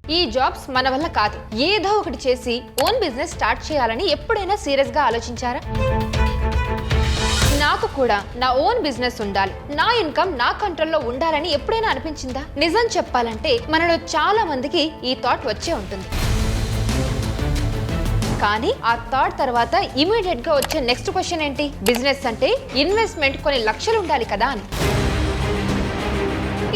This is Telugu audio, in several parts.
ఈ జాబ్స్ మన వల్ల కాదు. ఏదో ఒకటి చేసి ఓన్ బిజినెస్ స్టార్ట్ చేయాలని ఎప్పుడైనా సీరియస్ గా ఆలోచించారా? నాకు కూడా నా ఓన్ బిజినెస్ ఉండాలి, నా ఇన్కమ్ నా కంట్రోల్లో ఉండాలని ఎప్పుడైనా అనిపించిందా? నిజం చెప్పాలంటే మనలో చాలా మందికి ఈ థాట్ వచ్చే ఉంటుంది. కానీ ఆ థాట్ తర్వాత ఇమీడియట్ గా వచ్చే నెక్స్ట్ క్వశ్చన్ ఏంటి? బిజినెస్ అంటే ఇన్వెస్ట్మెంట్ కొన్ని లక్షలు ఉండాలి కదా అని.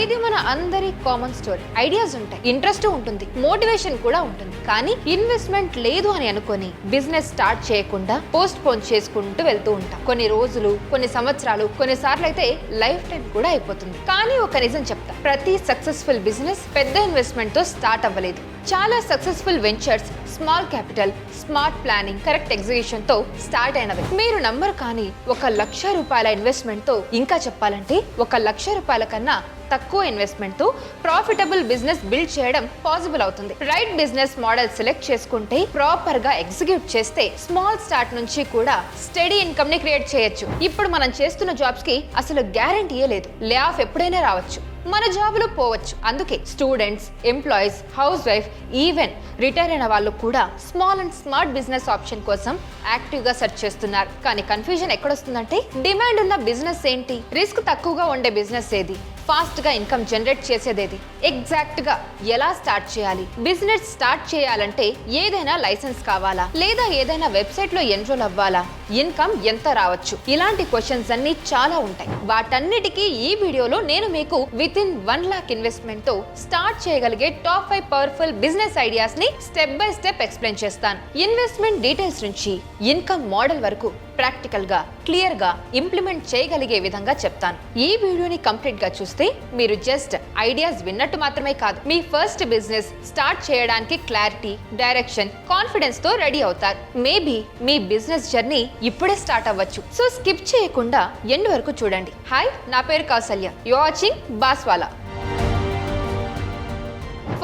ఇది మన అందరి కామన్ స్టోరీ. ఐడియాస్ ఉంటాయి, ఇంట్రెస్ట్ ఉంటుంది, మోటివేషన్ కూడా ఉంటుంది. కానీ ఇన్వెస్ట్మెంట్ లేదు అని అనుకొని బిజినెస్ స్టార్ట్ చేయకుండా పోస్ట్ పోన్ చేసుకుంటూ వెళ్తూ ఉంటాం. కొన్ని రోజులు, కొన్ని సంవత్సరాలు, కొన్నిసార్లు అయితే లైఫ్ టైం కూడా అయిపోతుంది. కానీ ఒక నిజం చెప్తా, ప్రతి సక్సెస్ఫుల్ బిజినెస్ పెద్ద ఇన్వెస్ట్మెంట్ తో స్టార్ట్ అవ్వలేదు. చాలా successful ventures small capital, smart planning, correct execution తో స్టార్ట్ అయినవి. మీరు నమ్మరు కానీ 1,00,000 రూపాయల ఇన్వెస్ట్మెంట్ తో, ఇంకా చెప్పాలంటే 1,00,000 రూపాయల కన్నా తక్కువ ఇన్వెస్ట్మెంట్ తో ప్రాఫిటబుల్ బిజినెస్ బిల్డ్ చేయడం పాసిబుల్ అవుతుంది. రైట్ బిజినెస్ మోడల్ సెలెక్ట్ చేసుకుంటే, ప్రాపర్ గా ఎగ్జిక్యూట్ చేస్తే స్మాల్ స్టార్ట్ నుంచి కూడా స్టడీ ఇన్కమ్ ని క్రియేట్ చేయొచ్చు. ఇప్పుడు మనం చేస్తున్న జాబ్స్ కి అసలు గ్యారంటీయే లేదు. లే ఆఫ్ ఎప్పుడైనా రావచ్చు, మన జాబులు పోవచ్చు. అందుకే students, employees, house wife, even retire అయిన వాళ్ళు కూడా small and smart business option కోసం యాక్టివ్ గా సెర్చ్ చేస్తున్నారు. కానీ కన్ఫ్యూజన్ ఎక్కడొస్తుందంటే, డిమాండ్ ఉన్న బిజినెస్ ఏంటి, రిస్క్ తక్కువగా ఉండే బిజినెస్ ఏది, ఫాస్ట్ గా ఇన్కమ్ జనరేట్ చేసేదేది, ఎగ్జాక్ట్ గా ఎలా స్టార్ట్ చేయాలి, బిజినెస్ స్టార్ట్ చేయాలంటే ఏదైనా లైసెన్స్ కావాలా, లేదా ఏదైనా వెబ్సైట్ లో ఎన్రోల్ అవ్వాలా, ఇన్కమ్ ఎంత రావచ్చు, ఇలాంటి క్వశ్చన్స్ అన్ని చాలా ఉంటాయి. వాటన్నిటికీ ఈ వీడియోలో నేను మీకు విత్ ఇన్ 1 lakh ఇన్వెస్ట్మెంట్ తో స్టార్ట్ చేయగలిగే టాప్ 5 పవర్ఫుల్ బిజినెస్ ఐడియాస్ ని స్టెప్ బై స్టెప్ ఎక్స్ప్లెయిన్ చేస్తాను. ఇన్వెస్ట్మెంట్ డీటెయిల్స్ నుంచి ఇన్కమ్ మోడల్ వరకు ప్రాక్టికల్ గా, క్లియర్ గా ఇంప్లిమెంట్ చేయగలిగే విధంగా చెప్తాను. ఈ వీడియోని కంప్లీట్ గా చూస్తే మీరు జస్ట్ ఐడియాస్ విన్నట్టు మాత్రమే కాదు, మీ ఫస్ట్ బిజినెస్ స్టార్ట్ చేయడానికి క్లారిటీ, డైరెక్షన్, కాన్ఫిడెన్స్ తో రెడీ అవుతారు. మేబీ మీ బిజినెస్ జర్నీ ఇప్పుడే స్టార్ట్ అవ్వచ్చు. సో స్కిప్ చేయకుండా ఎండ్ వరకు చూడండి. హాయ్, నా పేరు Kausalya. You are watching Bosswala.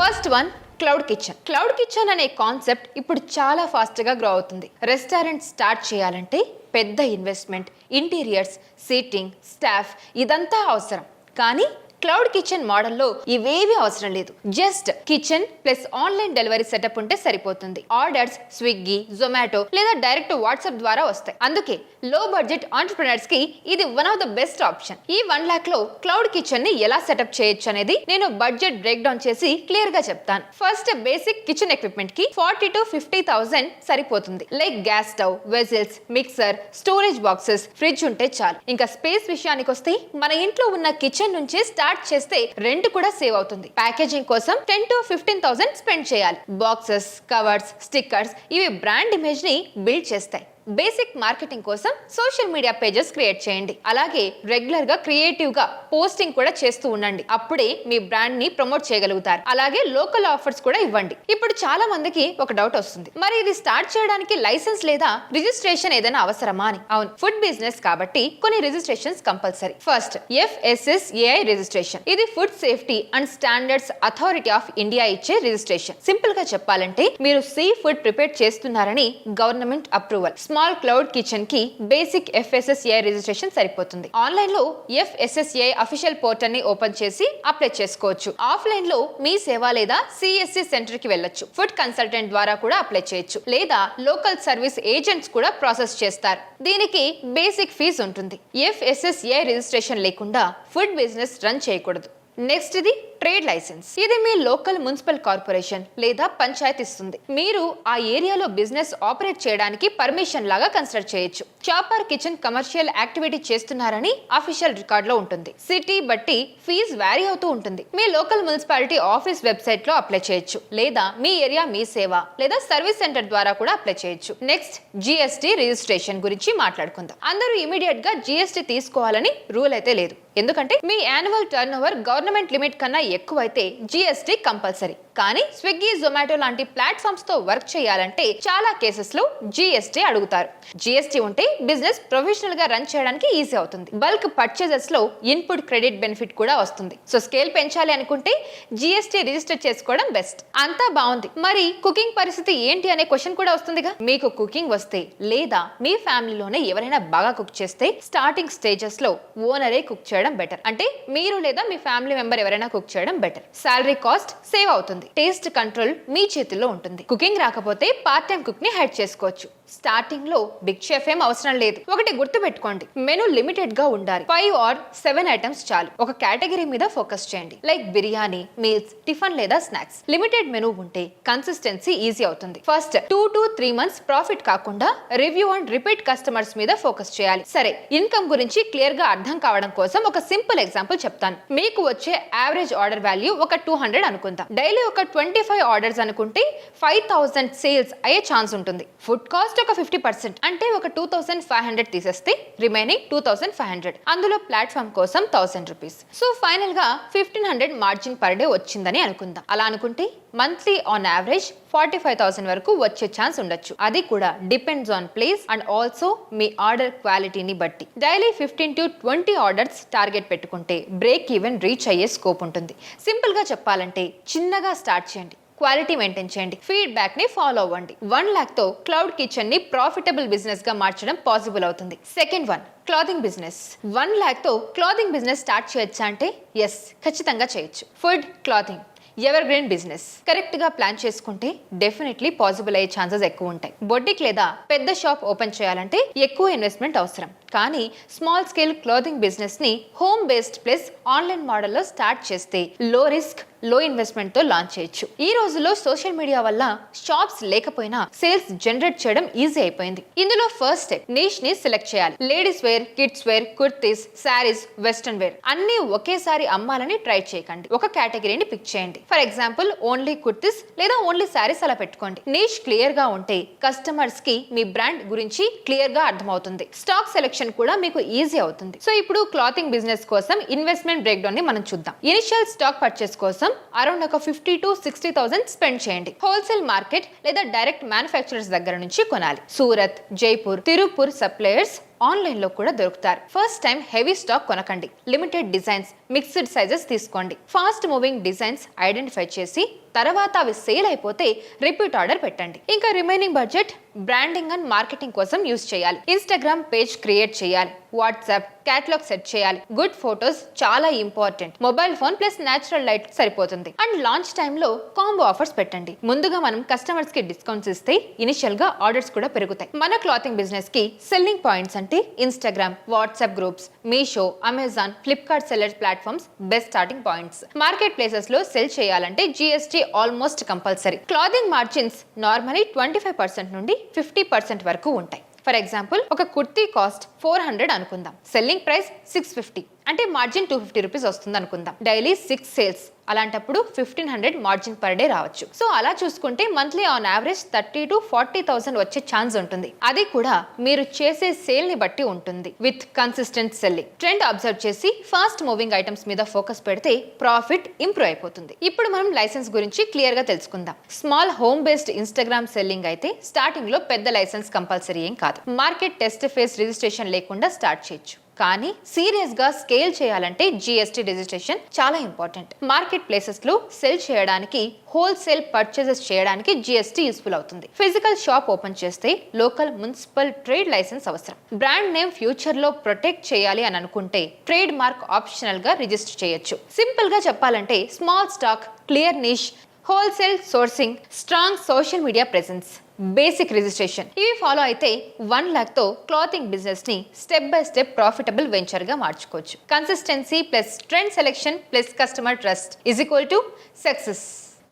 First one, cloud kitchen. Cloud kitchen అనే కాన్సెప్ట్ ఇప్పుడు చాలా ఫాస్ట్ గా గ్రో అవుతుంది. రెస్టారెంట్ స్టార్ట్ చేయాలంటే పెద్ద ఇన్వెస్ట్మెంట్, ఇంటీరియర్స్, సీటింగ్, స్టాఫ్ ఇదంతా అవసరం. కానీ క్లౌడ్ కిచెన్ మోడల్లో ఇవేవి అవసరం లేదు. Just kitchen plus online delivery setup ఉంటే సరిపోతుంది. ఆర్డర్స్ స్విగ్గీ, జొమాటో లేదా డైరెక్ట్ వాట్సాప్ ద్వారా వస్తాయి. అందుకే లో బడ్జెట్ ఆంటర్‌ప్రెన్యూర్స్ కి ఇది one of the best option. ఈ 1 lakh లో క్లౌడ్ కిచెన్ ని ఎలా సెటప్ చేయొచ్చు అనేది నేను బడ్జెట్ బ్రేక్ డౌన్ చేసి క్లియర్ గా చెప్తాను. ఫస్ట్, బేసిక్ కిచెన్ ఎక్విప్మెంట్ కి 40,000 to 50,000 సరిపోతుంది. Like gas stove, vessels, mixer, storage boxes, fridge ఉంటే చాలు. ఇంకా స్పేస్ విషయానికి వస్తే, మన ఇంట్లో ఉన్న కిచెన్ నుంచి స్టార్ట్ చేస్తే రెంట్ కూడా సేవ్ అవుతుంది. ప్యాకేజింగ్ కోసం 10,000 to 15,000 స్పెండ్ చేయాలి. బాక్సెస్, కవర్స్, స్టిక్కర్స్ ఇవి బ్రాండ్ ఇమేజ్ ని బిల్డ్ చేస్తాయి. బేసిక్ మార్కెటింగ్ కోసం సోషల్ మీడియా పేజెస్ క్రియేట్ చేయండి. అలాగే రెగ్యులర్ గా క్రియేటివ్ గా పోస్టింగ్ కూడా చేస్తూ ఉండండి. అప్పుడే మీ బ్రాండ్ ని ప్రమోట్ చేయగలుగుతారు. అలాగే లోకల్ ఆఫర్స్ కూడా ఇవ్వండి. ఇప్పుడు చాలా మందికి ఒక డౌట్ వస్తుంది, మరి ఇది స్టార్ట్ చేయడానికి లైసెన్స్ లేదా రిజిస్ట్రేషన్ ఏదైనా అవసరమా అని. అవును, ఫుడ్ బిజినెస్ కాబట్టి కొన్ని registrations compulsory. First, FSSAI registration. ఇది food safety and standards authority of India ఇచ్చే రిజిస్ట్రేషన్. సింపుల్ గా చెప్పాలంటే, మీరు సీ ఫుడ్ ప్రిపేర్ చేస్తున్నారని government approval. Small cloud kitchen కి బేసిక్ FSSAI రిజిస్ట్రేషన్ సరిపోతుంది. ఆన్లైన్ లో FSSAI అఫీషియల్ పోర్టల్ ని ఓపెన్ చేసి అప్లై చేసుకోవచ్చు. ఆఫ్లైన్ లో మీ సేవ లేదా CSC సెంటర్ కి వెళ్ళొచ్చు. ఫుడ్ కన్సల్టెంట్ ద్వారా కూడా అప్లై చేయొచ్చు, లేదా లోకల్ సర్వీస్ ఏజెంట్స్ కూడా ప్రాసెస్ చేస్తారు. దీనికి బేసిక్ ఫీజు ఉంటుంది. FSSAI రిజిస్ట్రేషన్ లేకుండా ఫుడ్ బిజినెస్ రన్ చేయకూడదు. నెక్స్ట్, ఇది ట్రేడ్ లైసెన్స్. ఇది మీ లోకల్ మున్సిపల్ కార్పొరేషన్ లేదా పంచాయత్ ఇస్తుంది. మీరు ఆ ఏరియాలో బిజినెస్ ఆపరేట్ చేయడానికి పర్మిషన్ లాగా కన్సిడర్ చేయొచ్చు. చాపర్ కిచెన్ కమర్షియల్ యాక్టివిటీ చేస్తున్నారని అఫీషియల్ రికార్డ్ లో ఉంటుంది. సిటీ బట్టి ఫీజ్ వ్యారీ అవుతూ ఉంటుంది. మీ లోకల్ మున్సిపాలిటీ ఆఫీస్ వెబ్సైట్ లో అప్లై చేయొచ్చు, లేదా మీ ఏరియా మీ సేవ లేదా సర్వీస్ సెంటర్ ద్వారా కూడా అప్లై చేయొచ్చు. నెక్స్ట్, GST రిజిస్ట్రేషన్ గురించి మాట్లాడుకుందాం. అందరూ ఇమీడియట్ గా GST తీసుకోవాలని రూల్ అయితే లేదు. ఎందుకంటే మీ annual turnover government limit కన్నా ఎక్కువైతే GST కంపల్సరీ. కానీ స్విగ్గీ, జొమాటో లాంటి ప్లాట్ఫామ్స్ తో వర్క్ చేయాలంటే చాలా కేసెస్ లో GST అడుగుతారు. GST ఉంటే బిజినెస్ ప్రొఫెషనల్ గా రన్ చేయడానికి ఈజీ అవుతుంది. బల్క్ పర్చేజెస్ లో ఇన్పుట్ క్రెడిట్ బెనిఫిట్ కూడా వస్తుంది. సో స్కేల్ పెంచాలి అనుకుంటే GST రిజిస్టర్ చేసుకోవడం బెస్ట్. అంతా బాగుంది, మరి కుకింగ్ పరిస్థితి ఏంటి అనే క్వశ్చన్ కూడా వస్తుందిగా. మీకు కుకింగ్ వస్తే, లేదా మీ ఫ్యామిలీలోనే ఎవరైనా బాగా కుక్ చేస్తే, స్టార్టింగ్ స్టేజెస్ లో ఓనరే కుక్ చేయడం బెటర్. అంటే మీరు లేదా మీ ఫ్యామిలీ మెంబర్ ఎవరైనా కుక్ చేయడం చేయడం బెటర్. సాలరీ కాస్ట్ సేవ్ అవుతుంది, టేస్ట్ కంట్రోల్ మీ చేతిలో ఉంటుంది. కుకింగ్ రాకపోతే పార్ట్ టైం కుక్ ని హైడ్ చేసుకోవచ్చు. స్టార్టింగ్ లో బిగ్ షెఫ్ ఏం అవసరం లేదు. ఒకటి గుర్తు పెట్టుకోండి, మెనూ లిమిటెడ్ గా ఉండాలి. 5 or 7 ఐటమ్స్ చాలు. ఒక కేటగిరీ మీద ఫోకస్ చేయండి, లైక్ బిర్యానీ, మీల్స్, టిఫిన్ లేదా స్నాక్స్. లిమిటెడ్ మెనూ ఉంటే కన్సిస్టెన్సీ ఈజీ అవుతుంది. ఫస్ట్ 2 to 3 months ప్రాఫిట్ కాకుండా రివ్యూ అండ్ రిపీట్ కస్టమర్స్ మీద ఫోకస్ చేయాలి. సరే, ఇన్కమ్ గురించి క్లియర్ గా అర్థం కావడం కోసం ఒక సింపుల్ ఎగ్జాంపుల్ చెప్తాను. మీకు వచ్చే యావరేజ్ ఆర్డర్ వాల్యూ ఒక 200 అనుకుందాం. డైలీ ఒక 25 ఆర్డర్స్ అనుకుంటే 5000 సేల్స్ అయ్యే ఛాన్స్ ఉంటుంది. ఫుడ్ కాస్ట్ ఒక 50%, అంటే ఒక 2500 తీసేస్తే రిమైనింగ్ 2500. అందులో ప్లాట్ఫామ్ కోసం 1000 రూపీస్. సో ఫైనల్ గా 1500 మార్జిన్ పర్ డే వచ్చిందని అనుకుందాం. అలా అనుకుంటే మంత్లీ ఆన్ యావరేజ్ 45,000 వరకు వచ్చే ఛాన్స్ ఉండొచ్చు. అది కూడా depends on place and also me order క్వాలిటీని బట్టి. డైలీ 15 to 20 ఆర్డర్స్ టార్గెట్ పెట్టుకుంటే బ్రేక్ ఈవెన్ రీచ్ అయ్యే స్కోప్ ఉంటుంది. సింపుల్ గా చెప్పాలంటే చిన్నగా స్టార్ట్ చేయండి, క్వాలిటీ మెయింటైన్ చేయండి, ఫీడ్బ్యాక్ ని ఫాలో అవ్వండి. 1 lakh తో క్లౌడ్ కిచెన్ ని ప్రాఫిటబుల్ బిజినెస్ గా మార్చడం పాసిబుల్ అవుతుంది. Second one, clothing business. 1 lakh తో క్లాతింగ్ బిజినెస్ స్టార్ట్ చేయొచ్చా అంటే ఎస్, ఖచ్చితంగా చేయొచ్చు. Food, clothing ever green business. Correct గా ప్లాన్ చేసుకుంటే డెఫినెట్లీ పాసిబుల్ అయ్యే ఛాన్సెస్ ఎక్కువ ఉంటాయి. బొటిక్ లేదా పెద్ద షాప్ ఓపెన్ చేయాలంటే ఎక్కువ ఇన్వెస్ట్మెంట్ అవసరం. కానీ స్మాల్ స్కేల్ క్లాతింగ్ బిజినెస్ ని హోమ్ బేస్డ్ ప్లస్ ఆన్లైన్ మోడల్లో స్టార్ట్ చేస్తే లో రిస్క్, లో ఇన్వెస్ట్మెంట్ తో లాంచ్ చేయొచ్చు. ఈ రోజుల్లో సోషల్ మీడియా వల్ల షాప్స్ లేకపోయినా సేల్స్ జనరేట్ చేయడం ఈజీ అయిపోయింది. ఇందులో ఫస్ట్ స్టెప్, నీష్ ని సెలెక్ట్ చేయాలి. Ladies wear, kids wear, kurtis, saris, western wear అన్ని ఒకేసారి అమ్మాలని ట్రై చేయకండి. ఒక కేటగిరీని పిక్ చేయండి. ఫర్ ఎగ్జాంపుల్ ఓన్లీ కుర్తీస్ లేదా ఓన్లీ శారీస్ అలా పెట్టుకోండి. నీష్ క్లియర్ గా ఉంటే కస్టమర్స్ కి మీ బ్రాండ్ గురించి క్లియర్ గా అర్థమవుతుంది. స్టాక్ సెలెక్షన్ కూడా మీకు ఈజీ అవుతుంది. సో ఇప్పుడు క్లాతింగ్ బిజినెస్ కోసం ఇన్వెస్ట్మెంట్ బ్రేక్ డౌన్ ని మనం చూద్దాం. ఇనిషియల్ స్టాక్ పర్చేస్ కోసం అరౌండ్ ఒక 50 to 60,000 స్పెండ్ చేయండి. హోల్సేల్ మార్కెట్ లేదా డైరెక్ట్ మ్యానుఫ్యాక్చరర్స్ దగ్గర నుంచి కొనాలి. సూరత్, జైపూర్, తిరుపూర్ సప్లయర్స్ ఆన్లైన్ లో కూడా దొరుకుతారు. ఫస్ట్ టైం హెవీ స్టాక్ కొనకండి. లిమిటెడ్ డిజైన్స్, మిక్స్డ్ సైజెస్ తీసుకోండి. ఫాస్ట్ మూవింగ్ డిజైన్స్ ఐడెంటిఫై చేసి తర్వాత అవి సేల్ అయిపోతే రిపీట్ ఆర్డర్ పెట్టండి. ఇంకా remaining budget branding and marketing కోసం యూస్ చేయాలి. ఇన్స్టాగ్రామ్ పేజ్ క్రియేట్ చేయాలి, వాట్సాప్ క్యాటలాగ్ సెట్ చేయాలి. గుడ్ ఫోటోస్ చాలా important. Mobile phone plus natural light సరిపోతుంది. అండ్ లాంచ్ టైంలో కాంబో ఆఫర్స్ పెట్టండి. ముందుగా మనం కస్టమర్స్ కి డిస్కౌంట్స్ ఇస్తే ఇనిషియల్ గా ఆర్డర్స్ కూడా పెరుగుతాయి. మన క్లాతింగ్ బిజినెస్ కి సెల్లింగ్ పాయింట్స్ అంటే Instagram, WhatsApp groups, Meesho, Amazon, Flipkart seller platforms best starting points. Market places లో సెల్ చేయాలంటే GST almost compulsory. Clothing margins normally 25% నుండి 50% వరకు ఉంటాయి. ఫర్ ఎగ్జాంపుల్ ఒక కుర్తీ కాస్ట్ 400 అనుకుందాం, సెల్లింగ్ ప్రైస్ 650, అంటే మార్జిన్ 250 రూపీస్ వస్తుంది అనుకుందాం. డైలీ 6 సేల్స్, అలాంటప్పుడు 1500 మార్జిన్ పర్ డే రావచ్చు. సో అలా చూసుకుంటే మంత్లీ ఆన్ యావరేజ్ 30 to 40,000 వచ్చే ఛాన్స్ ఉంటుంది. అది కూడా మీరు చేసే సేల్ ని బట్టి ఉంటుంది. With consistent selling, trend observe చేసి ఫాస్ట్ మూవింగ్ ఐటమ్స్ మీద ఫోకస్ పెడితే ప్రాఫిట్ ఇంప్రూవ్ అయిపోతుంది. ఇప్పుడు మనం లైసెన్స్ గురించి క్లియర్ గా తెలుసుకుందాం. Small home based Instagram selling అయితే స్టార్టింగ్ లో పెద్ద లైసెన్స్ కంపల్సరీ ఏం కాదు. మార్కెట్ టెస్ట్ ఫేస్ రిజిస్ట్రేషన్ లేకుండా స్టార్ట్ చేయొచ్చు. కానీ సీరియస్ గా స్కేల్ చేయాలంటే GST రిజిస్ట్రేషన్ చాలా ఇంపార్టెంట్. మార్కెట్ ప్లేసెస్ లో సెల్ చేయడానికి, హోల్సేల్ పర్చేసెస్ చేయడానికి GST యూస్ఫుల్ అవుతుంది. ఫిజికల్ షాప్ ఓపెన్ చేస్తే లోకల్ మున్సిపల్ ట్రేడ్ లైసెన్స్ అవసరం. బ్రాండ్ నేమ్ ఫ్యూచర్ లో ప్రొటెక్ట్ చేయాలి అని అనుకుంటే ట్రేడ్ మార్క్ ఆప్షనల్ గా రిజిస్టర్ చేయొచ్చు. సింపుల్ గా చెప్పాలంటే small stock, clear niche, wholesale sourcing, strong social media presence, basic registration ఇవి ఫాలో అయితే 1 lakh తో క్లాతింగ్ బిజినెస్ ని step by step profitable venture గా మార్చుకోవచ్చు. Consistency plus trend selection plus customer trust is equal to success.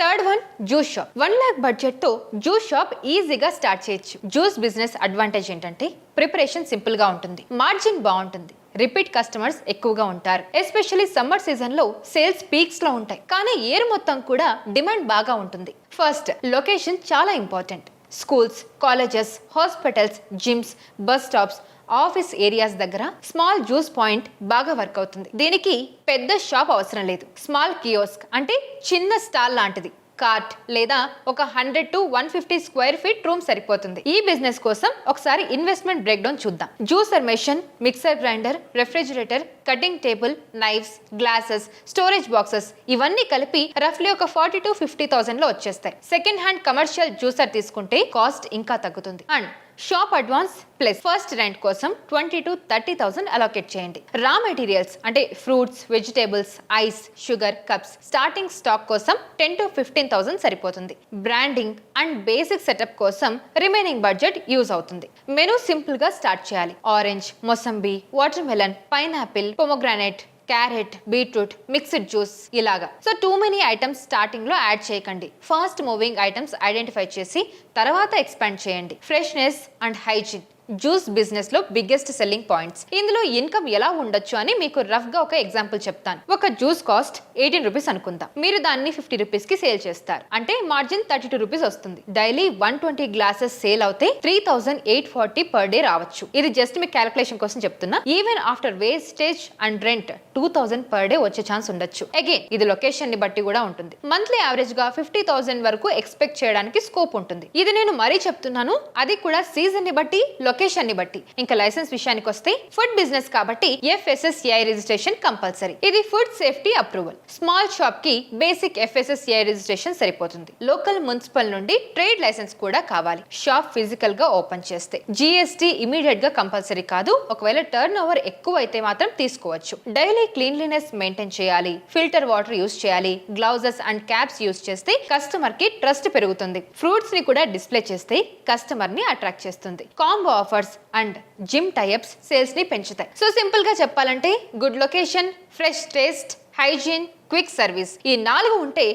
Third one, juice shop. 1 lakh budget తో జ్యూస్ షాప్ ఈజీగా స్టార్ట్ చేయొచ్చు. జ్యూస్ బిజినెస్ అడ్వాంటేజ్ ఏంటంటే ప్రిపరేషన్ సింపుల్ గా ఉంటుంది, మార్జిన్ బాగుంటుంది, రిపీట్ కస్టమర్స్ ఎక్కువగా ఉంటారు. ఎస్పెషల్లీ సమ్మర్ సీజన్ లో సేల్స్ పీక్స్ లో ఉంటాయి. కానీ ఇయర్ మొత్తం కూడా డిమాండ్ బాగా ఉంటుంది. ఫస్ట్, లొకేషన్ చాలా important. Schools, colleges, hospitals, gyms, bus stops, office areas దగ్గర స్మాల్ జ్యూస్ పాయింట్ బాగా వర్క్ అవుతుంది. దీనికి పెద్ద షాప్ అవసరం లేదు. స్మాల్ కియోస్క్ అంటే చిన్న స్టాల్ లాంటిది, కార్ట్ లేదా ఒక 100 to 150 స్క్వేర్ ఫీట్ రూమ్ సరిపోతుంది. ఈ బిజినెస్ కోసం ఒకసారి ఇన్వెస్ట్మెంట్ బ్రేక్ డౌన్ చూద్దాం. Juicer machine, mixer grinder, refrigerator, cutting table, knifes, glasses, storage boxes ఇవన్నీ కలిపి రఫ్లీ ఒక 40 to 50,000 లో వచ్చేస్తాయి. సెకండ్ హ్యాండ్ కమర్షియల్ జ్యూసర్ తీసుకుంటే కాస్ట్ ఇంకా తగ్గుతుంది. And shop advance plus first rent కోసం 20 to 30,000 అలోకేట్ చేయండి. రా మెటీరియల్స్ అంటే fruits, vegetables, ice, sugar, cups starting stock కోసం 10 to 15,000 సరిపోతుంది. బ్రాండింగ్ అండ్ బేసిక్ సెటప్ కోసం రిమైనింగ్ బడ్జెట్ యూజ్ అవుతుంది. మెనూ సింపుల్ గా స్టార్ట్ చేయాలి. Orange, mosambi, watermelon, pineapple, pomegranate, carrot, beetroot, mixed juice ఇలాగా. So too many items starting లో యాడ్ చేయకండి. ఫాస్ట్ మూవింగ్ ఐటమ్స్ ఐడెంటిఫై చేసి తర్వాత ఎక్స్పాండ్ చేయండి. Freshness and hygiene juice business లో బిగ్గెస్ట్ సెల్లింగ్ పాయింట్స్. ఇందులో ఇన్కమ్ ఎలా ఉండొచ్చు అని మీకు రఫ్ గా ఒక ఎగ్జాంపుల్ చెప్తాను. ఒక జ్యూస్ కాస్ట్ 18 రూపీస్ అనుకుందాం. మీరు దాన్ని 50 రూపీస్ కి సేల్ చేస్తారు అంటే మార్జిన్ 32 రూపీస్ వస్తుంది. డైలీ 120 గ్లాసెస్ సేల్ అవుతే 3,840 పర్ డే రావచ్చు. ఇది జస్ట్ మీ క్యాలిక్యులేషన్ కోసం చెప్తున్నా. Even after wastage and rent 2,000 per day వచ్చే ఛాన్స్ ఉండొచ్చు. అగైన్ ఇది లొకేషన్ ని బట్టి కూడా ఉంటుంది. మంత్లీ యావరేజ్ గా 50,000 వరకు ఎక్స్పెక్ట్ చేయడానికి స్కోప్ ఉంటుంది. ఇది నేను మరీ చెప్తున్నాను, అది కూడా సీజన్ ని బట్టి, లొకేషన్ ని బట్టి. ఇంకా లైసెన్స్ విషయానికి వస్తే ఫుడ్ బిజినెస్ కాబట్టి FSSAI రిజిస్ట్రేషన్ కంపల్సరీ. ఇది food safety approval. Small shop కి బేసిక్ FSSAI రిజిస్ట్రేషన్ సరిపోతుంది. లోకల్ మున్సిపల్ నుండి ట్రేడ్ లైసెన్స్ కూడా కావాలి. షాప్ ఫిజికల్ గా ఓపెన్ చేస్తే GST ఇమీడియట్ గా కంపల్సరీ కాదు. ఒకవేళ టర్న్ ఓవర్ ఎక్కువ అయితే మాత్రం తీసుకోవచ్చు. డైలీ క్లీన్లీనెస్ మెయింటైన్ చేయాలి. ఫిల్టర్ వాటర్ యూస్ చేయాలి. గ్లౌజెస్ అండ్ క్యాప్స్ యూస్ చేస్తే కస్టమర్ కి ట్రస్ట్ పెరుగుతుంది. ఫ్రూట్స్ ని కూడా డిస్ప్లే చేస్తే కస్టమర్ ని అట్రాక్ట్ చేస్తుంది. Combo offers and gym types sales ని పెంచుతాయి. సో సింపుల్ గా చెప్పాలంటే good location, fresh taste, hygiene, quick service ఈ 4 ఉంటే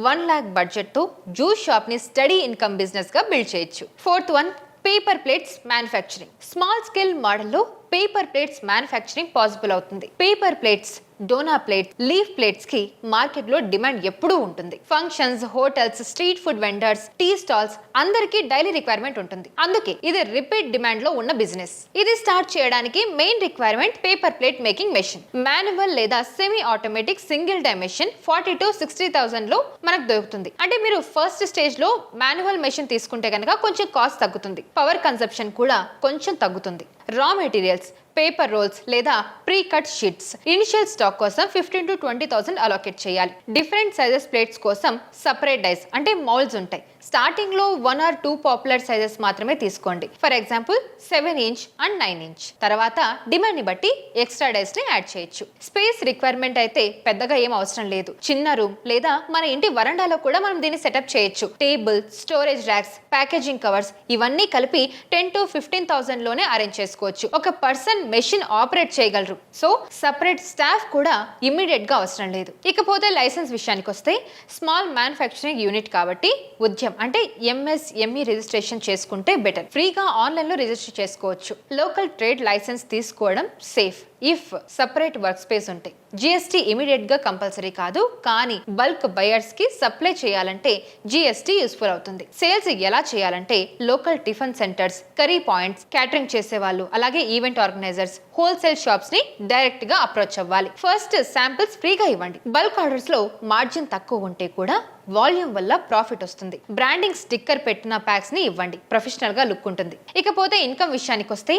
1 lakh బడ్జెట్ తో జ్యూస్ షాప్ ని స్టడీ ఇన్కమ్ బిజినెస్ గా బిల్డ్ చేయొచ్చు. Fourth one, paper plates manufacturing. Small scale మోడల్లో పేపర్ ప్లేట్స్ మ్యానుఫ్యాక్చరింగ్ పాసిబుల్ అవుతుంది. Paper plates, dona plates, leaf plates కి మార్కెట్ లో డిమాండ్ ఎప్పుడూ ఉంటుంది. Functions, hotels, street food vendors, tea stalls అందరికీ డైలీ రిక్వైర్మెంట్ ఉంటుంది. అందుకే ఇది రిపీట్ డిమాండ్ లో ఉన్న బిజినెస్. ఇది స్టార్ట్ చేయడానికి main requirement paper plate making machine. Manual లేదా semi automatic single die machine 40 to 60,000 లో మనకు దొరుకుతుంది. అంటే మీరు ఫస్ట్ స్టేజ్ లో మాన్యువల్ మెషిన్ తీసుకుంటే కనుక కొంచెం కాస్ట్ తగ్గుతుంది. పవర్ కన్సంప్షన్ కూడా కొంచెం తగ్గుతుంది. రా మెటీరియల్స్, పేపర్ రోల్స్ లేదా pre cut sheets initial stock కోసం 15 to 20,000 అలోకేట్ చేయాలి. డిఫరెంట్ సైజెస్ ప్లేట్స్ కోసం సపరేట్ డైస్ అంటే మౌల్డ్స్ ఉంటాయి. స్టార్టింగ్ లో 1 or 2 పాపులర్ సైజెస్ మాత్రమే తీసుకోండి. For example 7 inch and 9 inch. తర్వాత డిమాండ్ ని బట్టి ఎక్స్ట్రా డైస్ ని యాడ్ చేయొచ్చు. స్పేస్ రిక్వైర్మెంట్ అయితే పెద్దగా ఏం అవసరం లేదు. చిన్న రూమ్ లేదా మన ఇంటి వరండాలో కూడా మనం దీన్ని సెటప్ చేయొచ్చు. Table, storage racks, packaging covers ఇవన్నీ కలిపి 10 to 15,000 లోనే అరేంజ్ చేసుకోవచ్చు. ఒక పర్సన్ మెషిన్ ఆపరేట్ చేయగలరు. సో సపరేట్ స్టాఫ్ కూడా ఇమ్మీడియట్ గా అవసరం లేదు. ఇకపోతే లైసెన్స్ విషయానికి వస్తే స్మాల్ మ్యానుఫ్యాక్చరింగ్ యూనిట్ కాబట్టి ఉద్యమ్ అంటే MSME రిజిస్ట్రేషన్ చేసుకుంటే బెటర్. ఫ్రీగా ఆన్లైన్ లో రిజిస్టర్ చేసుకోవచ్చు. లోకల్ ట్రేడ్ లైసెన్స్ తీసుకోవడం safe if separate work space ఉంటాయి. GST ఇమీడియట్ గా కంపల్సరీ కాదు, కానీ బల్క్ బయర్స్ కి సప్లై చేయాలంటే GST యూస్ఫుల్ అవుతుంది. సేల్స్ ఎలా చేయాలంటే local tiffin centres, curry points, catering చేసే వాళ్ళు, అలాగే ఈవెంట్ ఆర్గనైజర్స్, హోల్సేల్ షాప్స్ ని డైరెక్ట్ గా అప్రోచ్ అవ్వాలి. ఫస్ట్ శాంపిల్స్ ఫ్రీగా ఇవ్వండి. బల్క్ ఆర్డర్స్ లో మార్జిన్ తక్కువ ఉంటే కూడా వాల్యూమ్ వల్ల ప్రాఫిట్ వస్తుంది. బ్రాండింగ్ స్టిక్కర్ పెట్టిన ప్యాక్స్ ని ఇవ్వండి. ప్రొఫెషనల్ గా లుక్ ఉంటుంది. ఇకపోతే ఇన్కమ్ విషయానికి వస్తే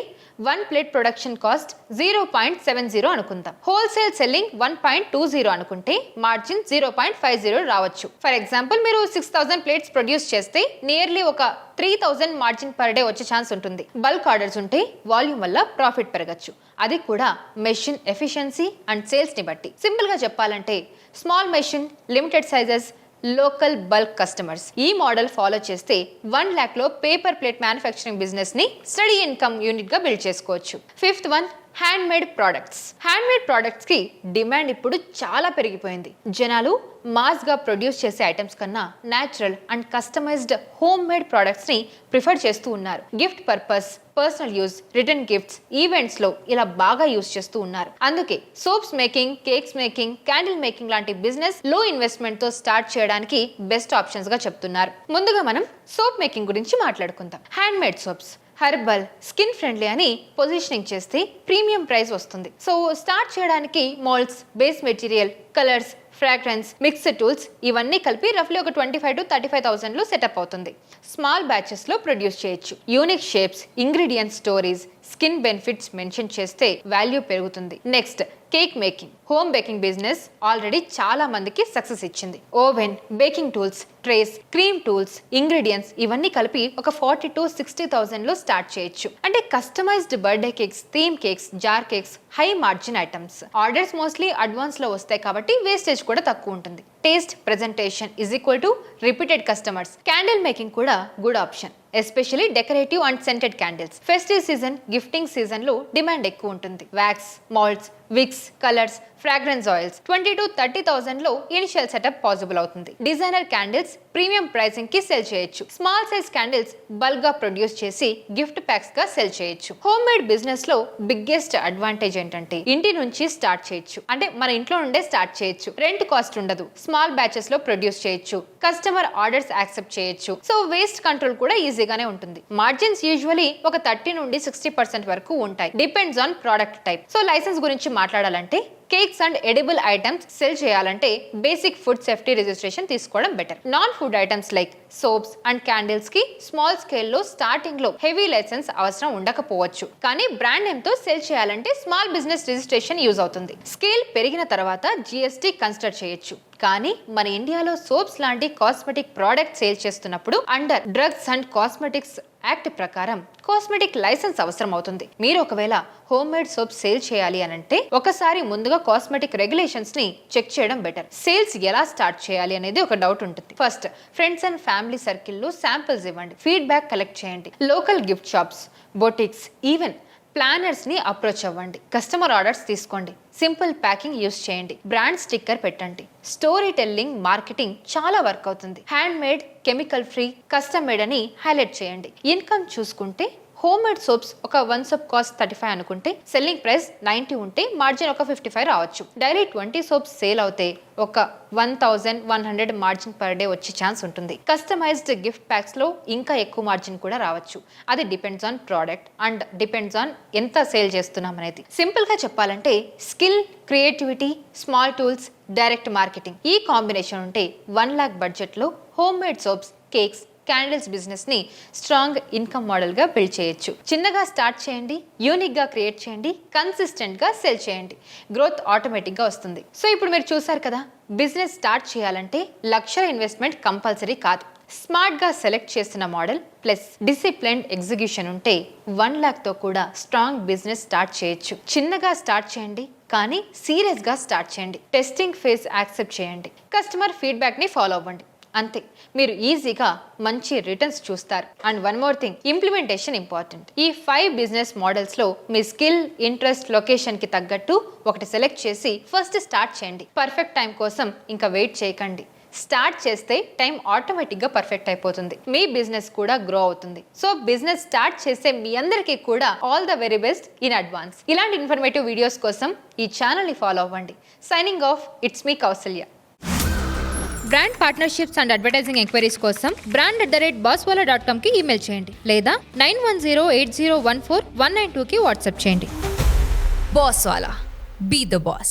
1 ప్లేట్ ప్రొడక్షన్ కాస్ట్ 0.70 అనుకుందాం. హోల్సేల్ సెల్లింగ్ 1.20 అనుకుంటే మార్జిన్ 0.50 రావచ్చు. ఫర్ ఎగ్జాంపుల్ మీరు 6,000 ప్లేట్స్ ప్రొడ్యూస్ చేస్తే నియర్లీ ఒక 3,000 మార్జిన్ పర్ డే వచ్చే ఛాన్స్ ఉంటుంది. బల్క్ ఆర్డర్స్ ఉంటే వాల్యూమ్ వల్ల ప్రాఫిట్ పెరగచ్చు. అది కూడా మెషిన్ ఎఫిషియన్సీ అండ్ సేల్స్ ని బట్టి. సింపుల్ గా చెప్పాలంటే small machine, limited sizes, local bulk customers ఈ మోడల్ ఫాలో చేస్తే 1 lakh లో పేపర్ ప్లేట్ మ్యానుఫ్యాక్చరింగ్ బిజినెస్ ని స్టడీ ఇన్కమ్ యూనిట్ గా బిల్డ్ చేసుకోవచ్చు. Fifth one, hand made products. Hand made products కి డిమాండ్ ఇప్పుడు చాలా పెరిగిపోయింది. జనాలు మాస్ గా ప్రొడ్యూస్ చేసే ఐటమ్స్ కన్నా natural and customized home made products ని ప్రిఫర్ చేస్తూ ఉన్నారు. Gift purpose, personal use, return gifts, events లో ఇలా బాగా యూజ్ చేస్తూ ఉన్నారు. అందుకే soaps making, cakes making, candle making లాంటి బిజినెస్ లో ఇన్వెస్ట్మెంట్ తో స్టార్ట్ చేయడానికి బెస్ట్ ఆప్షన్స్ గా చెప్తున్నారు. ముందుగా మనం సోప్ మేకింగ్ గురించి మాట్లాడుకుందాం. Hand made soaps herbal, skin friendly అని పొజిషనింగ్ చేస్తే ప్రీమియం ప్రైస్ వస్తుంది. సో స్టార్ట్ చేయడానికి moulds, base material, colours, fragrance, mixed tools ఇవన్నీ కలిపి రఫ్లీ ఒక 25 to 35,000 లో సెటప్ అవుతుంది. స్మాల్ బ్యాచెస్ లో ప్రొడ్యూస్ చేయొచ్చు. Unique shapes, ingredient stories, skin benefits mention చేస్తే వాల్యూ పెరుగుతుంది. Next, cake making. Home baking business already చాలా మందికి సక్సెస్ ఇచ్చింది. Oven, baking tools, trays, cream tools, ingredients ఇవన్నీ కలిపి ఒక 40 to 60,000 లో స్టార్ట్ చేయొచ్చు. అంటే customized birthday cakes, theme cakes, jar cakes high margin items. Orders mostly advance లో వస్తాయి కాబట్టి వేస్టేజ్ కూడా తక్కువ ఉంటుంది. Taste, presentation is equal to repeated customers. Candle making కూడా good option, especially decorative and scented candles. Festive season, gifting season లో డిమాండ్ ఎక్కువ ఉంటుంది. Wax, moulds, wicks, colours, fragrance oils 20 to 30,000 లో ఇనిషియల్ సెటప్ పాసిబుల్ అవుతుంది. డిజైనర్ క్యాండిల్స్ ప్రీమియం ప్రైసింగ్ కి సెల్ చేయొచ్చు. స్మాల్ సైజ్ క్యాండిల్స్ బల్క్ గా ప్రొడ్యూస్ చేసి గిఫ్ట్ ప్యాక్స్ గా సెల్ చేయొచ్చు. హోమ్ మేడ్ బిజినెస్ లో బిగ్గెస్ట్ అడ్వాంటేజ్ ఏంటంటే ఇంటి నుంచి స్టార్ట్ చేయొచ్చు. అంటే మన ఇంట్లో నుండే స్టార్ట్ చేయొచ్చు. రెంట్ కాస్ట్ ఉండదు. స్మాల్ బ్యాచెస్ లో ప్రొడ్యూస్ చేయొచ్చు. కస్టమర్ ఆర్డర్స్ యాక్సెప్ట్ చేయొచ్చు. సో వేస్ట్ కంట్రోల్ కూడా ఈజీగానే ఉంటుంది. మార్జిన్స్ యూజువలీ ఒక 30 నుండి 60% వరకు ఉంటాయి. Depends on product type. So licence గురించి మాట్లాడాలంటే cakes and edible items sell చేయాలంటే బేసిక్ ఫుడ్ సేఫ్టీ రిజిస్ట్రేషన్ తీసుకోవడం better. Non food items like soaps and candles కి స్మాల్ స్కేల్ లో స్టార్టింగ్ లో హెవీ లైసెన్స్ అవసరం ఉండకపోవచ్చు. కానీ బ్రాండ్ నేమ్ తో సెల్ చేయాలంటే స్మాల్ బిజినెస్ రిజిస్ట్రేషన్ యూజ్ అవుతుంది. స్కేల్ పెరిగిన తర్వాత GST కన్సిడర్ చేయొచ్చు. కానీ మన ఇండియాలో సోప్స్ లాంటి కాస్మెటిక్ ప్రోడక్ట్ సేల్ చేస్తున్నప్పుడు under drugs and cosmetics act ప్రకారం కాస్మెటిక్ లైసెన్స్ అవసరం అవుతుంది. మీరు ఒకవేళ హోమ్ మేడ్ సోప్ సేల్ చేయాలి అని అంటే ఒకసారి ముందుగా కాస్మెటిక్ రెగ్యులేషన్స్ ని చెక్ చేయడం బెటర్. సేల్స్ ఎలా స్టార్ట్ చేయాలి అనేది ఒక డౌట్ ఉంటుంది. ఫస్ట్, ఫ్రెండ్స్ అండ్ ఫ్యామిలీ సర్కిల్లో శాంపిల్స్ ఇవ్వండి. ఫీడ్బ్యాక్ కలెక్ట్ చేయండి. Local gift shops, boutiques, even planners ని అప్రోచ్ అవ్వండి. కస్టమర్ ఆర్డర్స్ తీసుకోండి. సింపుల్ ప్యాకింగ్ యూస్ చేయండి. బ్రాండ్ స్టిక్కర్ పెట్టండి. స్టోరీ టెల్లింగ్, మార్కెటింగ్ చాలా వర్క్ అవుతుంది. Hand made, chemical free, custom made అని హైలైట్ చేయండి. ఇన్కమ్ చూసుకుంటే హోమ్ మేడ్ సోప్స్ ఒక 1 సోప్ కాస్ట్ 35 అనుకుంటే సెల్లింగ్ ప్రైస్ 90 ఉంటే మార్జిన్ ఒక 55 రావచ్చు. డైలీ 20 సోప్స్ సేల్ అవుతే ఒక 1,100 మార్జిన్ పర్ డే వచ్చే ఛాన్స్ ఉంటుంది. కస్టమైజ్డ్ గిఫ్ట్ ప్యాక్స్ లో ఇంకా ఎక్కువ మార్జిన్ కూడా రావచ్చు. అది depends on product and depends on ఎంత సేల్ చేస్తున్నాం అనేది. సింపుల్ గా చెప్పాలంటే skill, creativity, small tools, direct marketing ఈ కాంబినేషన్ ఉంటే 1 lakh బడ్జెట్ లో home made soaps, cakes, candles business ని స్ట్రాంగ్ ఇన్కమ్ మోడల్ గా బిల్డ్ చేయొచ్చు. చిన్నగా స్టార్ట్ చేయండి, యూనిక్ గా క్రియేట్ చేయండి, కన్సిస్టెంట్ గా సెల్ చేయండి. గ్రోత్ ఆటోమేటిక్ గా వస్తుంది. సో ఇప్పుడు మీరు చూసారు కదా, బిజినెస్ స్టార్ట్ చేయాలంటే లక్షల ఇన్వెస్ట్మెంట్ కంపల్సరీ కాదు. స్మార్ట్ గా సెలెక్ట్ చేసిన మోడల్ ప్లస్ డిసిప్లైన్డ్ ఎగ్జిక్యూషన్ ఉంటే 1 lakh తో కూడా స్ట్రాంగ్ బిజినెస్ స్టార్ట్ చేయొచ్చు. చిన్నగా స్టార్ట్ చేయండి, కానీ సీరియస్ గా స్టార్ట్ చేయండి. టెస్టింగ్ ఫేజ్ యాక్సెప్ట్ చేయండి. కస్టమర్ ఫీడ్బ్యాక్ ని ఫాలో అవ్వండి. అంతే, మీరు ఈజీగా మంచి రిటర్న్స్ చూస్తారు. And one more thing, implementation important. ఈ 5 బిజినెస్ మోడల్స్ లో మీ స్కిల్, ఇంట్రెస్ట్, లొకేషన్ కి తగ్గట్టు ఒకటి సెలెక్ట్ చేసి ఫస్ట్ స్టార్ట్ చేయండి. పర్ఫెక్ట్ టైం కోసం ఇంకా వెయిట్ చేయకండి. స్టార్ట్ చేస్తే టైం ఆటోమేటిక్ గా పర్ఫెక్ట్ అయిపోతుంది. మీ బిజినెస్ కూడా గ్రో అవుతుంది. సో బిజినెస్ స్టార్ట్ చేసే మీ అందరికీ కూడా all the very best in advance. ఇలాంటి ఇన్ఫర్మేటివ్ వీడియోస్ కోసం ఈ ఛానల్ ని ఫాలో అవ్వండి. సైనింగ్ ఆఫ్, ఇట్స్ మీ Kausalya. Brand partnerships and advertising enquiries కోసం brand@bosswala.com కి ఈమెయిల్ చేయండి లేదా 9108014192కి వాట్సాప్ చేయండి. Bosswala. Be the boss.